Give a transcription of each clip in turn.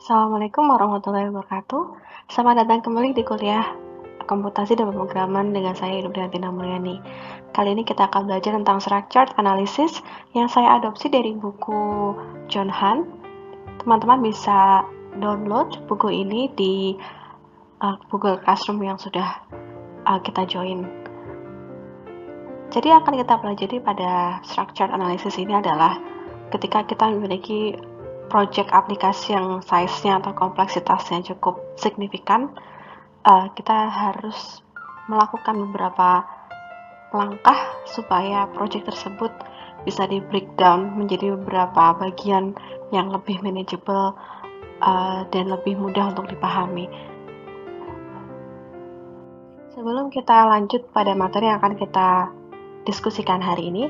Assalamualaikum warahmatullahi wabarakatuh. Selamat datang kembali di kuliah Komputasi dan Pemrograman dengan saya Indriyanti Mulyani. Kali ini kita akan belajar tentang structured analysis yang saya adopsi dari buku John Hahn. Teman-teman bisa download buku ini di Google Classroom yang sudah kita join. Jadi akan kita pelajari pada structured analysis ini adalah ketika kita memiliki project aplikasi yang size-nya atau kompleksitasnya cukup signifikan, kita harus melakukan beberapa langkah supaya project tersebut bisa di breakdown menjadi beberapa bagian yang lebih manageable dan lebih mudah untuk dipahami. Sebelum kita lanjut pada materi yang akan kita diskusikan hari ini,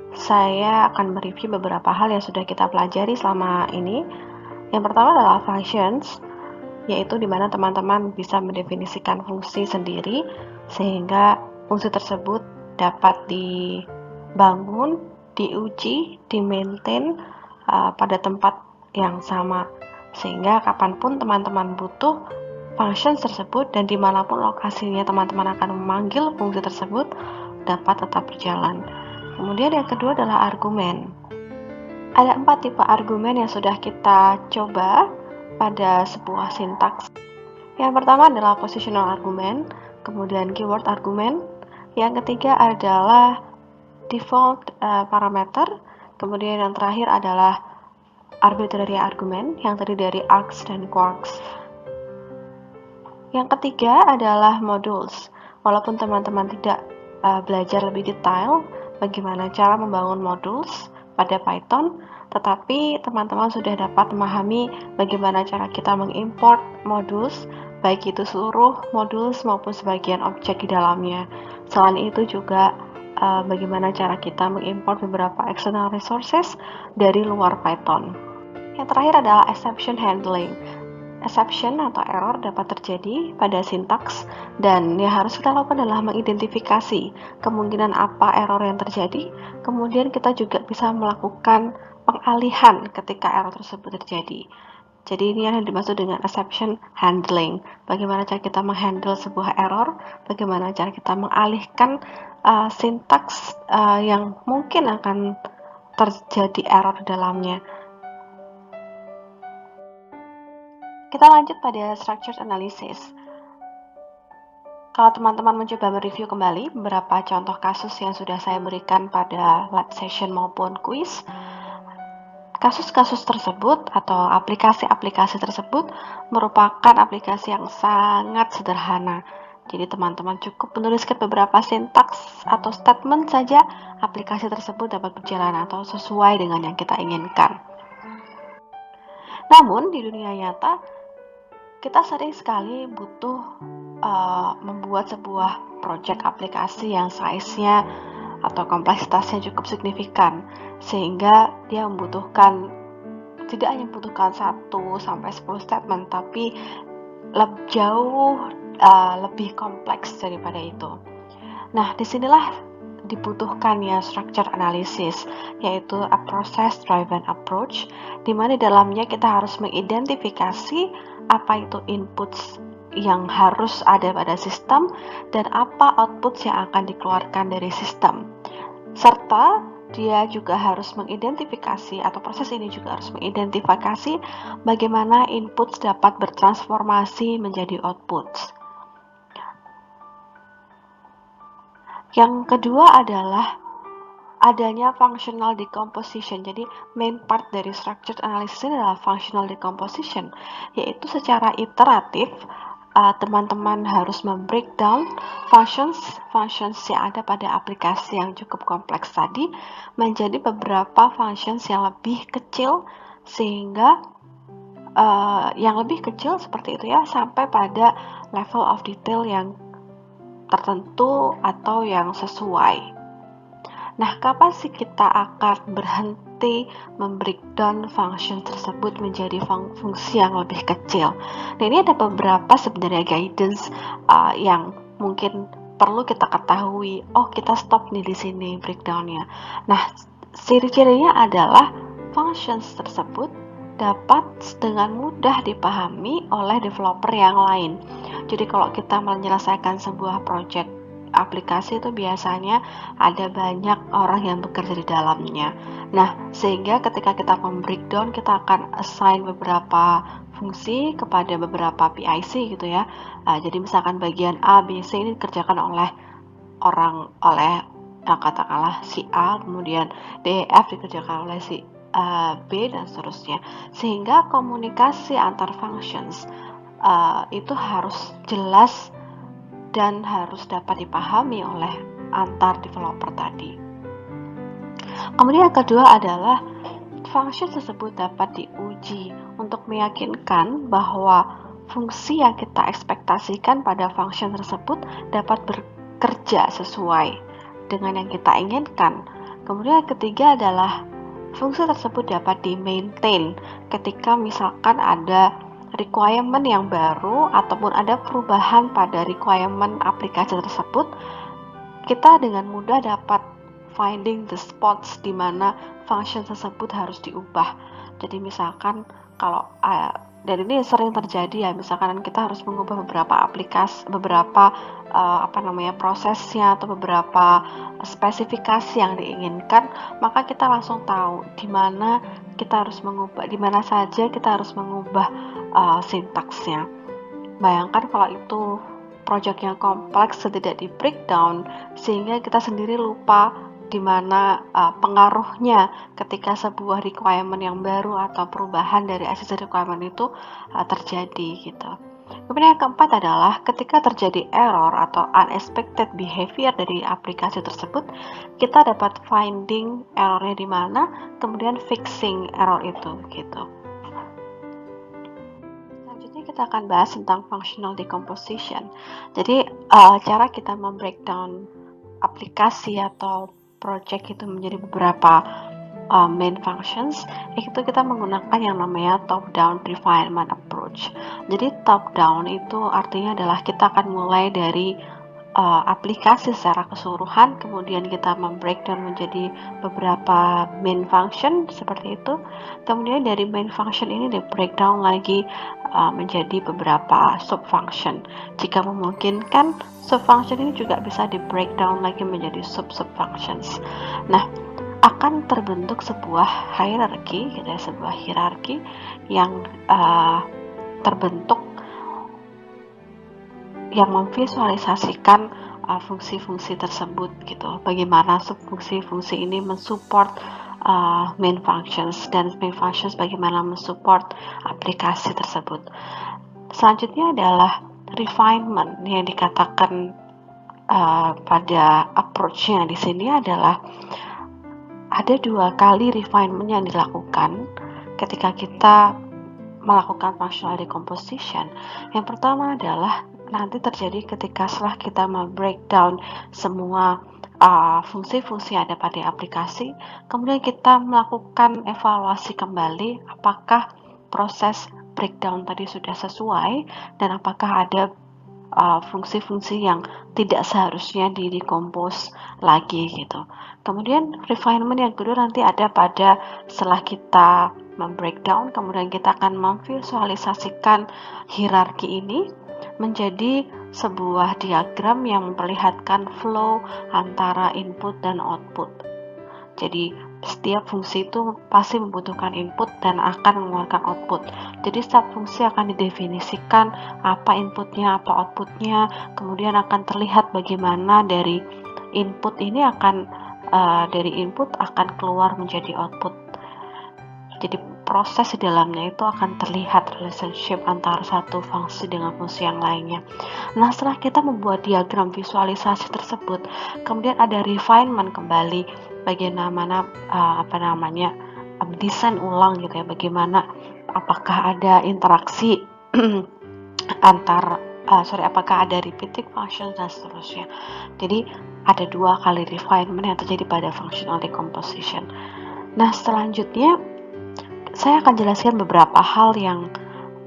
saya akan mereview beberapa hal yang sudah kita pelajari selama ini. Yang pertama adalah functions, yaitu di mana teman-teman bisa mendefinisikan fungsi sendiri sehingga fungsi tersebut dapat dibangun, diuji, di-maintain pada tempat yang sama sehingga kapanpun teman-teman butuh functions tersebut dan dimanapun lokasinya teman-teman akan memanggil fungsi tersebut dapat tetap berjalan. Kemudian yang kedua adalah argumen. Ada 4 tipe argumen yang sudah kita coba pada sebuah sintaks. Yang pertama adalah positional argument, kemudian keyword argument. Yang ketiga adalah default parameter, kemudian yang terakhir adalah arbitrary argument yang terdiri dari args dan quarks. Yang ketiga adalah modules. Walaupun teman-teman tidak belajar lebih detail bagaimana cara membangun modules pada Python, tetapi teman-teman sudah dapat memahami bagaimana cara kita mengimport modules, baik itu seluruh modules maupun sebagian objek di dalamnya. Selain itu juga bagaimana cara kita mengimport beberapa external resources dari luar Python. Yang terakhir adalah exception handling. Exception atau error dapat terjadi pada sintaks dan yang harus kita lakukan adalah mengidentifikasi kemungkinan apa error yang terjadi, kemudian kita juga bisa melakukan pengalihan ketika error tersebut terjadi. Jadi ini yang dimaksud dengan exception handling. Bagaimana cara kita menghandle sebuah error, bagaimana cara kita mengalihkan sintaks yang mungkin akan terjadi error di dalamnya. Kita lanjut pada structured analysis. Kalau teman-teman mencoba mereview kembali beberapa contoh kasus yang sudah saya berikan pada lab session maupun quiz, kasus-kasus tersebut atau aplikasi-aplikasi tersebut merupakan aplikasi yang sangat sederhana. Jadi teman-teman cukup menuliskan beberapa sintaks atau statement saja, aplikasi tersebut dapat berjalan atau sesuai dengan yang kita inginkan. Namun di dunia nyata, kita sering sekali butuh membuat sebuah project aplikasi yang size-nya atau kompleksitasnya cukup signifikan, sehingga dia membutuhkan tidak hanya membutuhkan 1-10 statement, tapi jauh lebih kompleks daripada itu. Nah, disinilah dibutuhkan ya structure analysis, yaitu a process driven approach, di mana dalamnya kita harus mengidentifikasi apa itu inputs yang harus ada pada sistem dan apa outputs yang akan dikeluarkan dari sistem, serta dia juga harus mengidentifikasi atau proses ini juga harus mengidentifikasi bagaimana inputs dapat bertransformasi menjadi outputs. Yang kedua adalah adanya functional decomposition. Jadi main part dari structured analysis ini adalah functional decomposition, yaitu secara iteratif teman-teman harus membreakdown functions yang ada pada aplikasi yang cukup kompleks tadi menjadi beberapa functions yang lebih kecil, sehingga yang lebih kecil seperti itu ya, sampai pada level of detail yang tertentu atau yang sesuai. Nah, kapan sih kita akan berhenti membreakdown function tersebut menjadi fungsi yang lebih kecil? Nah, ini ada beberapa sebenarnya guidance yang mungkin perlu kita ketahui. Oh, kita stop nih di sini breakdownnya. Nah, ciri-cirinya adalah functions tersebut dapat dengan mudah dipahami oleh developer yang lain. Jadi kalau kita menyelesaikan sebuah project aplikasi itu biasanya ada banyak orang yang bekerja di dalamnya. Nah, sehingga ketika kita breakdown, kita akan assign beberapa fungsi kepada beberapa PIC gitu ya. Jadi misalkan bagian A, B, C ini dikerjakan oleh katakanlah si A, kemudian D, E, F dikerjakan oleh si B dan seterusnya, sehingga komunikasi antar functions itu harus jelas dan harus dapat dipahami oleh antar developer tadi. Kemudian yang kedua adalah function tersebut dapat diuji untuk meyakinkan bahwa fungsi yang kita ekspektasikan pada function tersebut dapat bekerja sesuai dengan yang kita inginkan. Kemudian yang ketiga adalah fungsi tersebut dapat di-maintain ketika misalkan ada requirement yang baru ataupun ada perubahan pada requirement aplikasi tersebut, kita dengan mudah dapat finding the spots di mana function tersebut harus diubah. Jadi misalkan kalau dan ini sering terjadi ya, misalkan kita harus mengubah beberapa aplikasi, beberapa prosesnya atau beberapa spesifikasi yang diinginkan, maka kita langsung tahu di mana kita harus mengubah, di mana saja kita harus mengubah sintaksnya. Bayangkan kalau itu project yang kompleks dan tidak di breakdown, sehingga kita sendiri lupa di mana pengaruhnya ketika sebuah requirement yang baru atau perubahan dari existing requirement itu terjadi gitu. Kemudian yang keempat adalah ketika terjadi error atau unexpected behavior dari aplikasi tersebut, kita dapat finding errornya di mana, kemudian fixing error itu gitu. Selanjutnya kita akan bahas tentang functional decomposition. Jadi cara kita membreakdown aplikasi atau project itu menjadi beberapa main functions, itu kita menggunakan yang namanya top-down refinement approach. Jadi top-down itu artinya adalah kita akan mulai dari aplikasi secara keseluruhan, kemudian kita membreakdown menjadi beberapa main function seperti itu. Kemudian dari main function ini di breakdown lagi menjadi beberapa sub function. Jika memungkinkan, sub function ini juga bisa di breakdown lagi menjadi sub functions. Nah, akan terbentuk sebuah hierarchy gitu ya, sebuah hierarki yang terbentuk yang memvisualisasikan fungsi-fungsi tersebut gitu. Bagaimana fungsi-fungsi ini mensupport main functions, dan main functions bagaimana mensupport aplikasi tersebut. Selanjutnya adalah refinement yang dikatakan pada approach-nya di sini adalah ada 2 kali refinement yang dilakukan ketika kita melakukan functional decomposition. Yang pertama adalah nanti terjadi ketika setelah kita breakdown semua fungsi-fungsi yang ada pada aplikasi, kemudian kita melakukan evaluasi kembali apakah proses breakdown tadi sudah sesuai dan apakah ada fungsi-fungsi yang tidak seharusnya di-decompose lagi gitu. Kemudian refinement yang kedua nanti ada pada setelah kita membreakdown, kemudian kita akan memvisualisasikan hierarki ini menjadi sebuah diagram yang memperlihatkan flow antara input dan output. Jadi setiap fungsi itu pasti membutuhkan input dan akan mengeluarkan output. Jadi setiap fungsi akan didefinisikan apa inputnya, apa outputnya, kemudian akan terlihat bagaimana dari input ini akan keluar menjadi output. Jadi proses di dalamnya itu akan terlihat relationship antara satu fungsi dengan fungsi yang lainnya. Nah, setelah kita membuat diagram visualisasi tersebut, kemudian ada refinement kembali bagaimana desain ulang gitu ya, bagaimana apakah ada interaksi apakah ada repeating function dan seterusnya. Jadi ada 2 kali refinement yang terjadi pada functional decomposition. Nah, selanjutnya saya akan jelaskan beberapa hal yang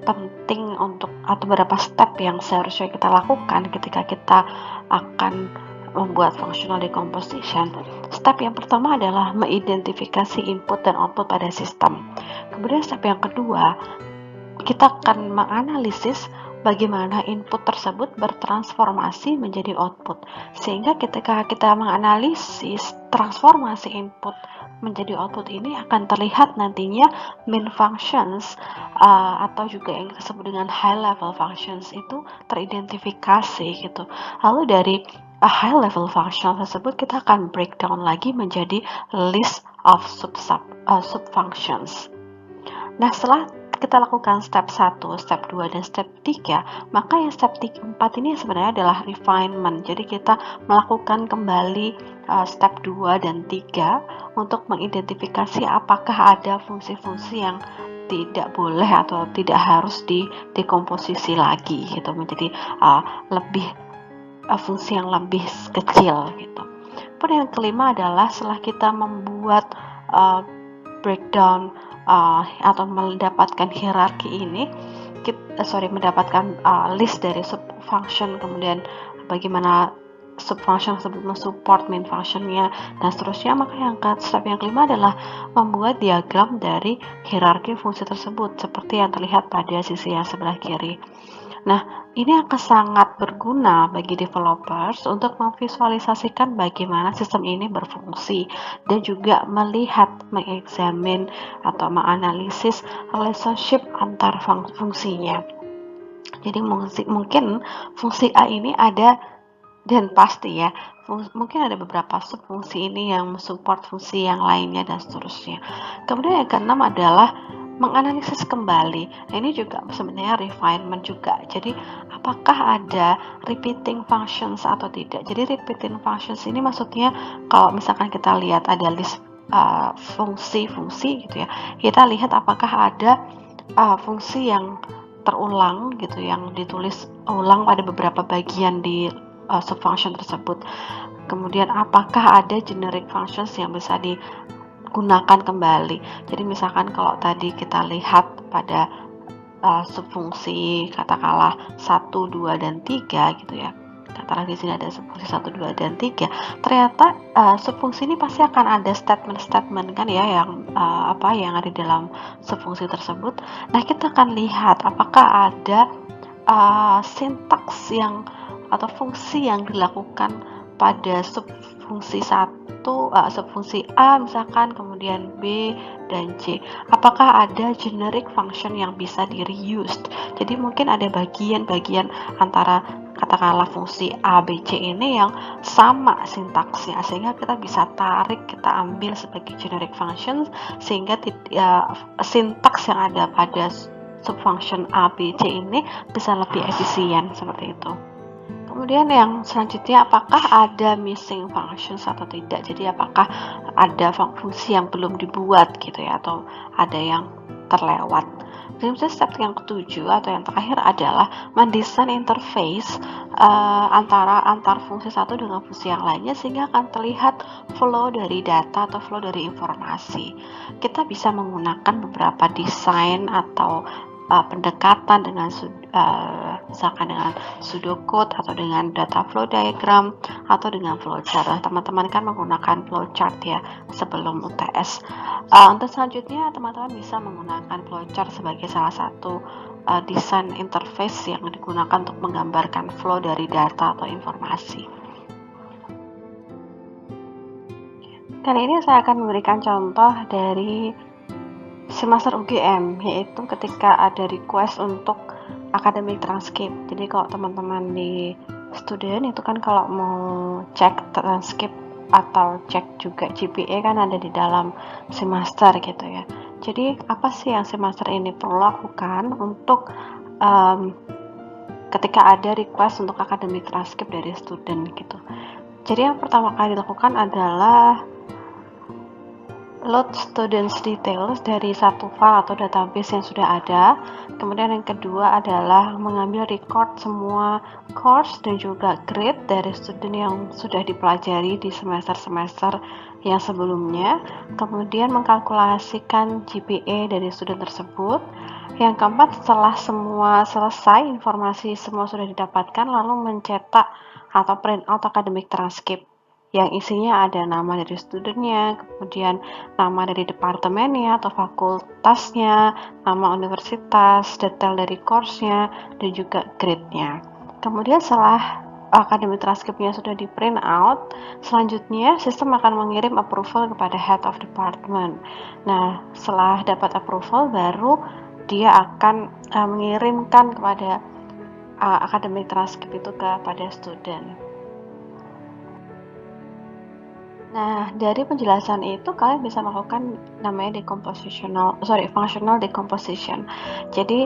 penting atau beberapa step yang seharusnya kita lakukan ketika kita akan membuat functional decomposition, step yang pertama adalah mengidentifikasi input dan output pada sistem. Kemudian step yang kedua, kita akan menganalisis bagaimana input tersebut bertransformasi menjadi output. Sehingga ketika kita menganalisis transformasi input menjadi output ini akan terlihat nantinya main functions atau juga yang disebut dengan high level functions itu teridentifikasi gitu. Lalu dari high level function tersebut kita akan breakdown lagi menjadi list of sub functions. Nah, setelah kita lakukan step 1, step 2, dan step 3, maka yang step 4 ini sebenarnya adalah refinement. Jadi kita melakukan kembali step 2 dan 3 untuk mengidentifikasi apakah ada fungsi-fungsi yang tidak boleh atau tidak harus didekomposisi lagi gitu, menjadi lebih fungsi yang lebih kecil gitu. Kemudian yang kelima adalah setelah kita membuat breakdown atau mendapatkan hierarki ini, mendapatkan list dari sub function, kemudian bagaimana sub function tersebut mensupport main functionnya dan seterusnya, maka step yang kelima adalah membuat diagram dari hierarki fungsi tersebut seperti yang terlihat pada sisi yang sebelah kiri. Nah, ini akan sangat berguna bagi developers untuk memvisualisasikan bagaimana sistem ini berfungsi dan juga melihat, mengeksamin atau menganalisis relationship antar fungsinya. Jadi mungkin fungsi A ini ada, dan pasti ya, mungkin ada beberapa subfungsi ini yang mensupport fungsi yang lainnya dan seterusnya. Kemudian yang keenam adalah menganalisis kembali. Nah, ini juga sebenarnya refinement juga. Jadi apakah ada repeating functions atau tidak. Jadi repeating functions ini maksudnya kalau misalkan kita lihat ada list fungsi-fungsi gitu ya, kita lihat apakah ada fungsi yang terulang gitu, yang ditulis ulang pada beberapa bagian di subfunction tersebut. Kemudian apakah ada generic functions yang bisa digunakan kembali. Jadi misalkan kalau tadi kita lihat pada subfungsi katakanlah 1, 2, dan 3 gitu ya. Katakanlah di sini ada subfungsi 1, 2, dan 3. Ternyata subfungsi ini pasti akan ada statement-statement kan ya yang yang ada di dalam subfungsi tersebut. Nah, kita akan lihat apakah ada sintaks yang atau fungsi yang dilakukan pada subfungsi 1, subfungsi A misalkan, kemudian B dan C. Apakah ada generic function yang bisa di reused? Jadi mungkin ada bagian-bagian antara katakanlah fungsi A, B, C ini yang sama sintaksnya, sehingga kita bisa tarik, kita ambil sebagai generic function, sehingga sintaks yang ada pada subfunction A, B, C ini bisa lebih efisien seperti itu. Kemudian yang selanjutnya, apakah ada missing functions atau tidak. Jadi apakah ada fungsi yang belum dibuat gitu ya, atau ada yang terlewat. Kemudian step yang ketujuh atau yang terakhir adalah mendesain interface antar fungsi satu dengan fungsi yang lainnya, sehingga akan terlihat flow dari data atau flow dari informasi. Kita bisa menggunakan beberapa desain atau pendekatan dengan misalkan dengan pseudocode atau dengan data flow diagram atau dengan flowchart. Teman-teman kan menggunakan flowchart ya sebelum UTS. Untuk selanjutnya teman-teman bisa menggunakan flowchart sebagai salah satu desain interface yang digunakan untuk menggambarkan flow dari data atau informasi. Kali ini saya akan memberikan contoh dari semester UGM, yaitu ketika ada request untuk academic transcript. Jadi kalau teman-teman di student itu kan kalau mau cek transcript atau cek juga GPA kan ada di dalam semester gitu ya. Jadi apa sih yang semester ini perlu lakukan untuk ketika ada request untuk academic transcript dari student gitu. Jadi yang pertama kali dilakukan adalah load students details dari satu file atau database yang sudah ada. Kemudian yang kedua adalah mengambil record semua course dan juga grade dari student yang sudah dipelajari di semester-semester yang sebelumnya. Kemudian mengkalkulasikan GPA dari student tersebut. Yang keempat, setelah semua selesai, informasi semua sudah didapatkan, lalu mencetak atau print out academic transcript yang isinya ada nama dari studentnya, kemudian nama dari departemennya atau fakultasnya, nama universitas, detail dari course-nya, dan juga grade-nya. Kemudian setelah academic transcript-nya sudah di print out, selanjutnya sistem akan mengirim approval kepada head of department. Nah, setelah dapat approval baru dia akan mengirimkan kepada academic transcript itu kepada student. Nah, dari penjelasan itu kalian bisa melakukan namanya functional decomposition. Jadi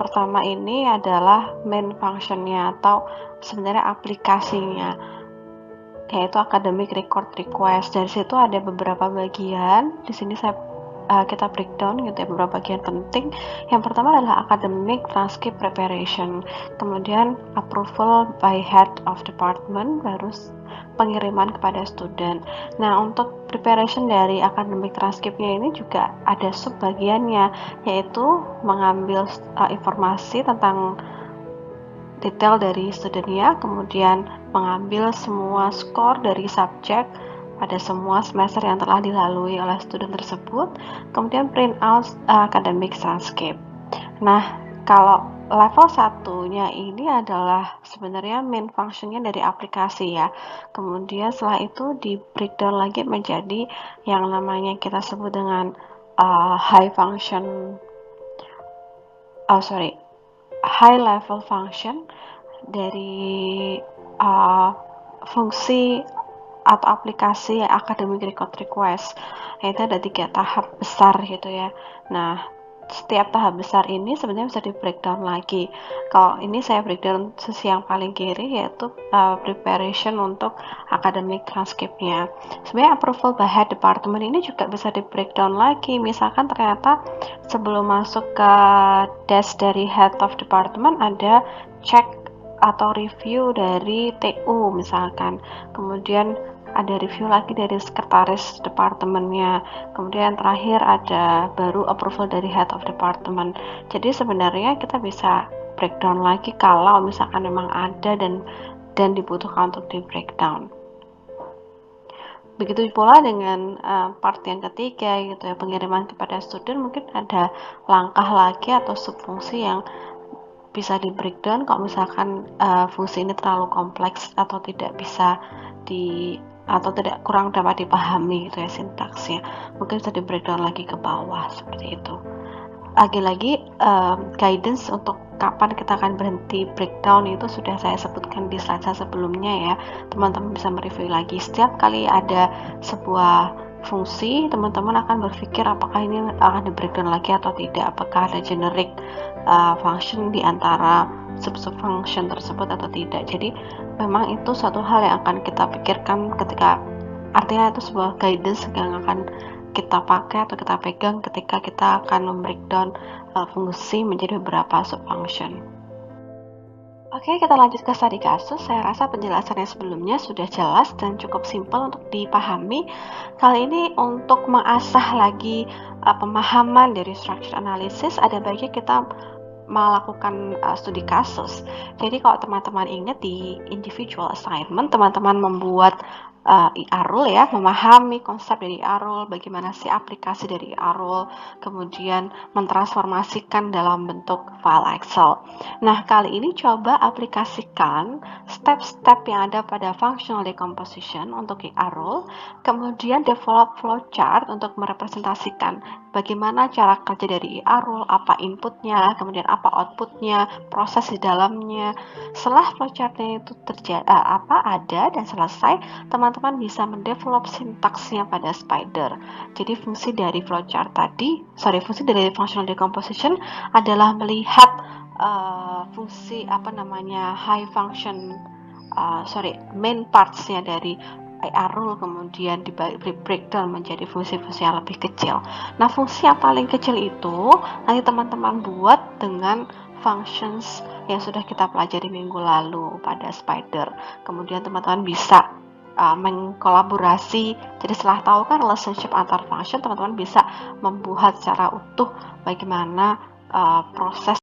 pertama ini adalah main functionnya atau sebenarnya aplikasinya, yaitu academic record request. Dari situ ada beberapa bagian. Di sini kita breakdown gitu ya, beberapa bagian penting. Yang pertama adalah academic transcript preparation, kemudian approval by head of department, baru pengiriman kepada student. Nah, untuk preparation dari academic transcriptnya ini juga ada subbagiannya, yaitu mengambil informasi tentang detail dari studentnya, kemudian mengambil semua skor dari subjek pada semua semester yang telah dilalui oleh student tersebut, kemudian print out academic transcript. Nah, kalau level satunya ini adalah sebenarnya main functionnya dari aplikasi ya. Kemudian setelah itu di breakdown lagi menjadi yang namanya kita sebut dengan high level function dari fungsi atau aplikasi academic record request, yaitu ada 3 tahap besar gitu ya. Nah, setiap tahap besar ini sebenarnya bisa di breakdown lagi. Kalau ini saya breakdown sisi yang paling kiri, yaitu preparation untuk academic transcriptnya. Sebenarnya approval by head department ini juga bisa di breakdown lagi. Misalkan ternyata sebelum masuk ke desk dari head of department ada cek atau review dari TU misalkan, kemudian ada review lagi dari sekretaris departemennya, kemudian terakhir ada baru approval dari head of department. Jadi sebenarnya kita bisa breakdown lagi kalau misalkan memang ada dan dibutuhkan untuk di breakdown. Begitu pula dengan part yang ketiga gitu ya, pengiriman kepada student, mungkin ada langkah lagi atau subfungsi yang bisa di breakdown kalau misalkan fungsi ini terlalu kompleks atau tidak bisa atau tidak kurang dapat dipahami gitu ya sintaksnya, mungkin bisa di breakdown lagi ke bawah seperti itu. Lagi-lagi guidance untuk kapan kita akan berhenti breakdown itu sudah saya sebutkan di slide saya sebelumnya ya. Teman-teman bisa mereview lagi. Setiap kali ada sebuah fungsi, teman-teman akan berpikir apakah ini akan di breakdown lagi atau tidak, apakah ada generic function di antara sub-sub function tersebut atau tidak. Jadi memang itu suatu hal yang akan kita pikirkan ketika, artinya itu sebuah guidance yang akan kita pakai atau kita pegang ketika kita akan membreakdown fungsi menjadi beberapa sub-function. Oke, kita lanjut ke studi kasus. Saya rasa penjelasannya sebelumnya sudah jelas dan cukup simpel untuk dipahami. Kali ini untuk mengasah lagi pemahaman dari structure analysis, ada baiknya kita melakukan studi kasus. Jadi kalau teman-teman ingat di individual assignment, teman-teman membuat IR rule ya, memahami konsep dari IR rule, bagaimana sih aplikasi dari IR rule, kemudian mentransformasikan dalam bentuk file Excel. Nah, kali ini coba aplikasikan step-step yang ada pada functional decomposition untuk IR rule, kemudian develop flowchart untuk merepresentasikan bagaimana cara kerja dari IR rule, apa inputnya, kemudian apa outputnya, proses di dalamnya. Setelah flowchartnya itu ada dan selesai, teman-teman bisa mendevelop sintaksnya pada Spider. Jadi fungsi dari fungsi dari functional decomposition adalah melihat main parts-nya dari IR rule, kemudian di breakdown menjadi fungsi-fungsi yang lebih kecil. Nah, fungsi yang paling kecil itu nanti teman-teman buat dengan functions yang sudah kita pelajari minggu lalu pada Spider. Kemudian teman-teman bisa mengkolaborasi. Jadi setelah tahu kan relationship antar function, teman-teman bisa membuat secara utuh bagaimana proses